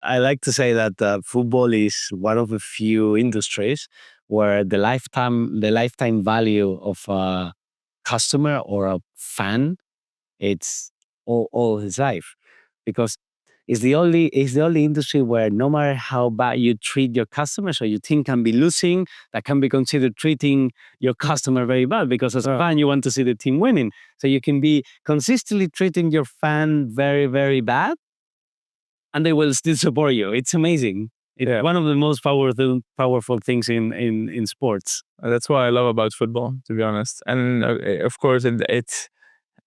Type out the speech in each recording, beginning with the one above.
I like to say that football is one of the few industries where the lifetime value of a customer or a fan, it's all his life, because it's the only industry where no matter how bad you treat your customers or your team can be losing, that can be considered treating your customer very bad, because as a fan you want to see the team winning. So you can be consistently treating your fan very, very bad, and they will still support you. It's amazing. It's Yeah. one of the most powerful things in sports. That's what I love about football, to be honest. And of course, it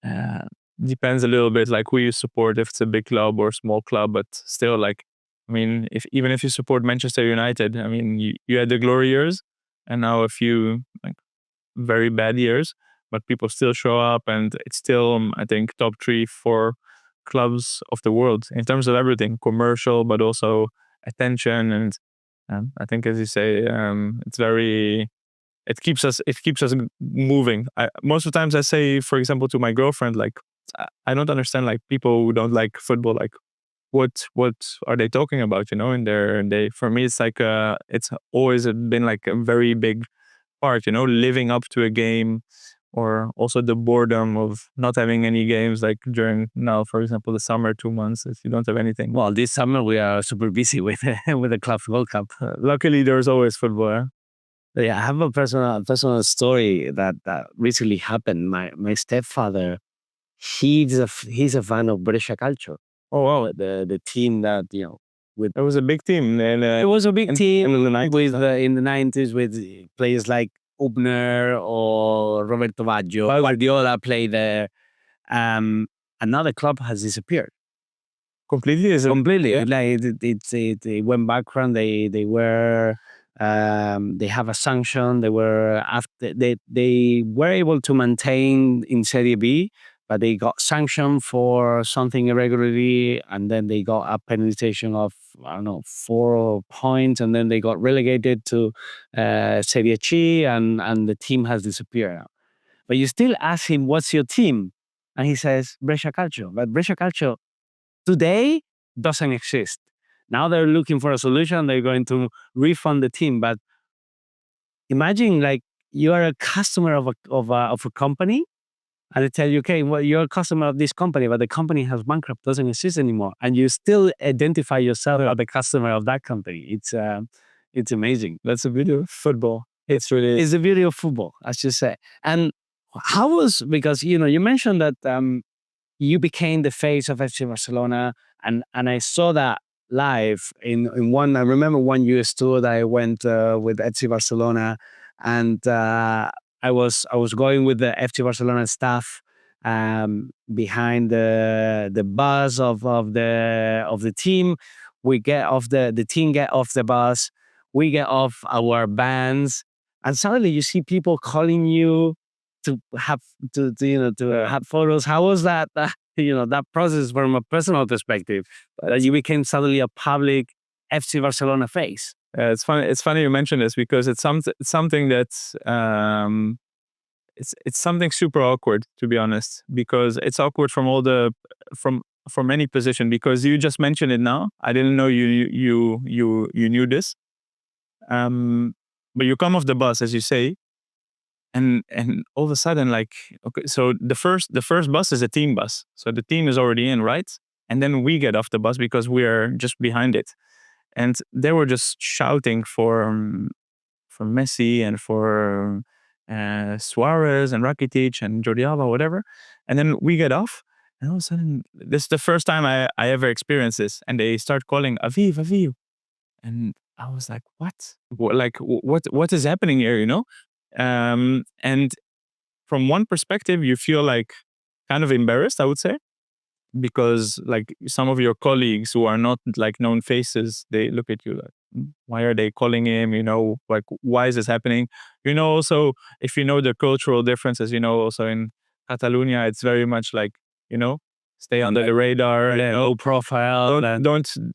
uh, depends a little bit like who you support, if it's a big club or small club. But still, like, I mean, even if you support Manchester United, I mean, you had the glory years, and now a few like very bad years, but people still show up, and it's still, I think, top 3, 4 clubs of the world in terms of everything, commercial, but also attention. And I think, as you say, it's very, it keeps us moving. Most of the times I say, for example, to my girlfriend, like, I don't understand like people who don't like football, like what are they talking about, and for me it's like it's always been like a very big part, living up to a game, or also the boredom of not having any games, like during now, for example, the summer 2 months, if you don't have anything. Well, this summer we are super busy with with the Club World Cup. Luckily there's always football. Yeah, I have a personal story that recently happened. My stepfather, he's a fan of Brescia Calcio. Oh wow, The team that with it was a big team, and it was a big team in the 90s. in the 90s with players like Ubner or Roberto Baggio. Guardiola played there. Another club has disappeared Completely is completely. yeah. Like it went background. They were they have a sanction. They were able to maintain in Serie B, but they got sanctioned for something irregularly, and then they got a penalization of, I don't know, 4 points, and then they got relegated to Serie C, and the team has disappeared now. But you still ask him, "What's your team?" And he says Brescia Calcio. But Brescia Calcio today doesn't exist. Now they're looking for a solution. They're going to refund the team. But imagine, like, you are a customer of a company, and they tell you, okay, well, you're a customer of this company, but the company has bankrupt, doesn't exist anymore, and you still identify yourself as the customer of that company. It's amazing. That's the beauty of football. It's the beauty of football, as you say. And because you mentioned that you became the face of FC Barcelona, and I saw that live in one. I remember one US tour that I went with FC Barcelona, and I was going with the FC Barcelona staff behind the bus of the team. We get off the team get off the bus. We get off our bands, and suddenly you see people calling you to have have photos. How was that? That process from a personal perspective, that you became suddenly a public FC Barcelona face. It's funny. It's funny you mention this, because it's something that's it's something super awkward, to be honest, because it's awkward from any position, because you just mentioned it now. I didn't know you knew this. But you come off the bus, as you say, and all of a sudden, like, okay, so the first bus is a team bus, so the team is already in, right? And then we get off the bus because we are just behind it, and they were just shouting for Messi and for Suarez and Rakitic and Jordi Alba, whatever. And then we get off, and all of a sudden, this is the first time I ever experienced this, and they start calling Aviv, Aviv, and I was like, what? What is happening here? And from one perspective, you feel like kind of embarrassed, I would say, because like some of your colleagues who are not like known faces, they look at you like, why are they calling him? Like, why is this happening? Also, if you know the cultural differences, also in Catalonia, it's very much like, stay under the radar, Low profile.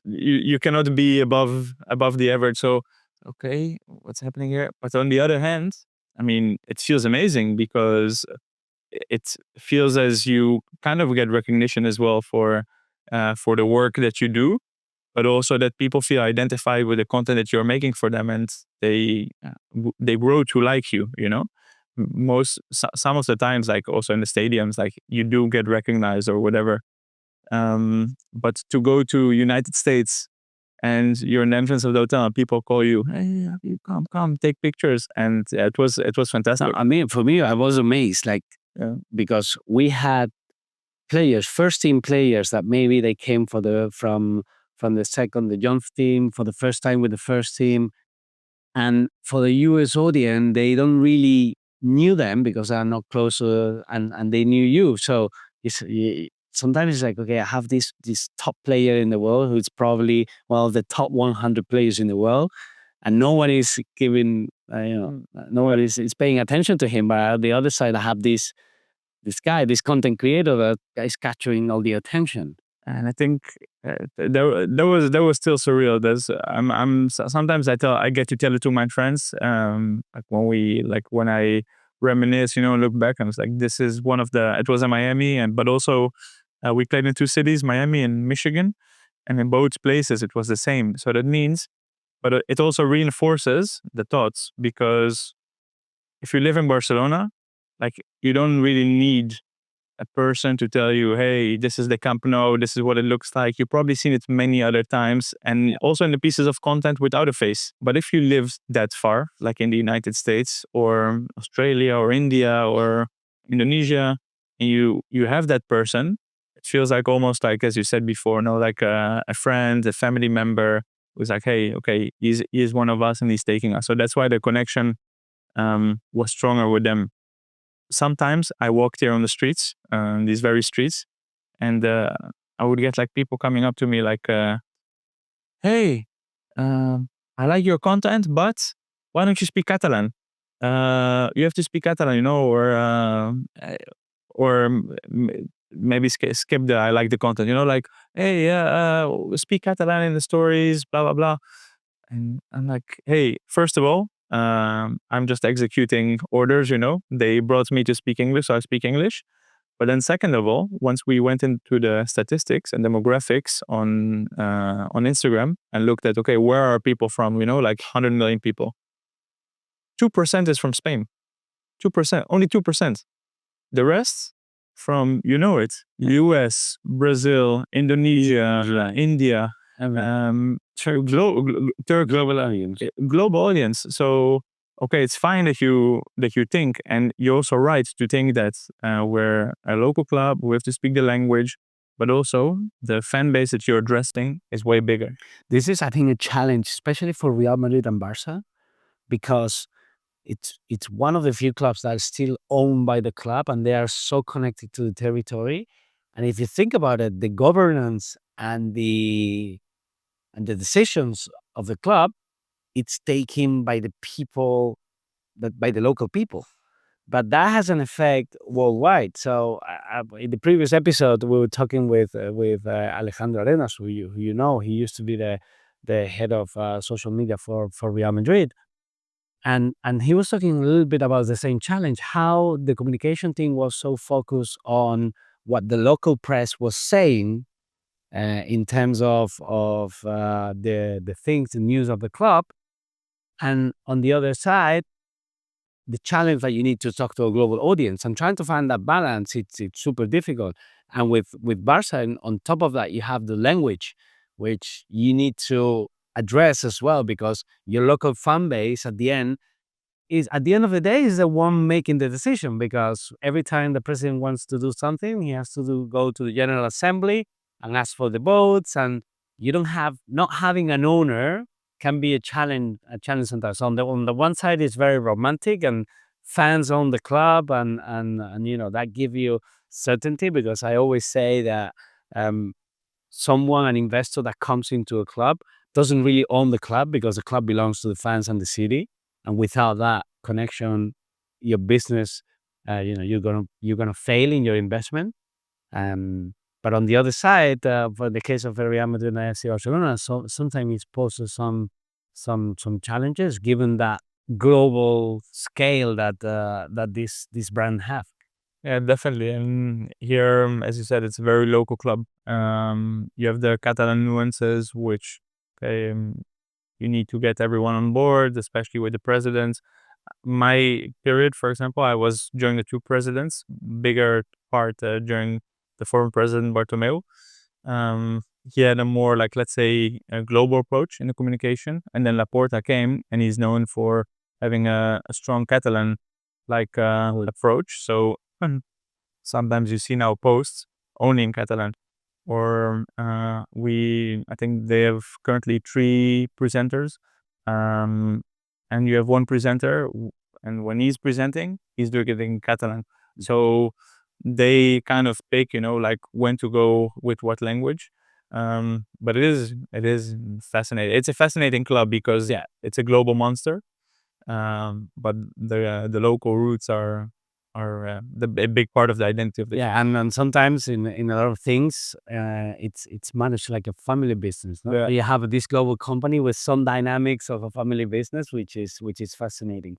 You cannot be above the average. So, okay, what's happening here? But on the other hand, I mean, it feels amazing, because it feels as you kind of get recognition as well for the work that you do. but also that people feel identified with the content that you're making for them, and they grow to like you. Some of the times, like also in the stadiums, like you do get recognized or whatever. But to go to United States and you're in the entrance of the hotel and people call you, hey, come, take pictures. And it was fantastic. No, I mean, for me, I was amazed, because we had players, first team players that maybe they came from the young team for the first time with the first team. And for the US audience, they don't really knew them because they are not close, and they knew you. So sometimes it's like, okay, I have this top player in the world who's probably one of the top 100 players in the world, and no one is giving, no one is paying attention to him. But on the other side, I have this guy, this content creator that is capturing all the attention. And I think that was still surreal. Sometimes I get to tell it to my friends. When I reminisce, look back, and it's like, this is it was in Miami, but also we played in two cities, Miami and Michigan, and in both places it was the same. So that means, but it also reinforces the thoughts, because if you live in Barcelona, like, you don't really need a person to tell you, hey, this is the Camp Nou, this is what it looks like. You've probably seen it many other times, and also in the pieces of content without a face. But if you live that far, like in the United States or Australia or India or Indonesia, and you have that person, it feels like almost like, as you said before, like a friend, a family member who's like, hey, okay, he's one of us and he's taking us. So that's why the connection was stronger with them. Sometimes I walked here on the streets, these very streets, and I would get like people coming up to me like, hey, I like your content, but why don't you speak Catalan? You have to speak Catalan, or maybe skip the I like the content, like, hey, speak Catalan in the stories, blah, blah, blah. And I'm like, hey, first of all, I'm just executing orders, They brought me to speak English, so I speak English. But then second of all, once we went into the statistics and demographics on Instagram and looked at, okay, where are people from, like 100 million people. 2% is from Spain. 2%, only 2%. The rest from, US, Brazil, Indonesia, India, Global audience. Global audience. So, okay, it's fine that you think, and you're also right to think that we're a local club, we have to speak the language, but also the fan base that you're addressing is way bigger. This is, I think, a challenge, especially for Real Madrid and Barca, because it's one of the few clubs that are still owned by the club, and they are so connected to the territory. And if you think about it, the governance and the decisions of the club, it's taken by the people, by the local people. But that has an effect worldwide. So in the previous episode, we were talking with Alejandro Arenas, who you know. He used to be the head of social media for Real Madrid. And he was talking a little bit about the same challenge, how the communication team was so focused on what the local press was saying in terms of the things, the news of the club. And on the other side, the challenge that you need to talk to a global audience, and trying to find that balance, it's super difficult. And with Barca, and on top of that, you have the language, which you need to address as well, because your local fan base at the end of the day is the one making the decision, because every time the president wants to do something, he has to go to the General Assembly and ask for the votes, and not having an owner can be a challenge sometimes. On the one side, it's very romantic, and fans own the club, and that give you certainty, because I always say that an investor that comes into a club doesn't really own the club, because the club belongs to the fans and the city. And without that connection, your business, you're gonna fail in your investment. But on the other side, for the case of Real Madrid and FC Barcelona, so sometimes it poses some challenges, given that global scale that this brand have. Yeah, definitely. And here, as you said, it's a very local club. You have the Catalan nuances, which you need to get everyone on board, especially with the presidents. My period, for example, I was during the two presidents, bigger part during the former president Bartomeu. He had a more, like, let's say, a global approach in the communication. And then Laporta came, and he's known for having a strong Catalan like approach. So sometimes you see now posts only in Catalan. Or I think they have currently 3 presenters. And you have one presenter, and when he's presenting, he's doing it in Catalan. So they kind of pick, like when to go with what language. But it is fascinating. It's a fascinating club because it's a global monster. But the local roots are a big part of the identity of the Yeah, and sometimes in a lot of things, it's managed like a family business. No? Yeah. So you have this global company with some dynamics of a family business, which is fascinating.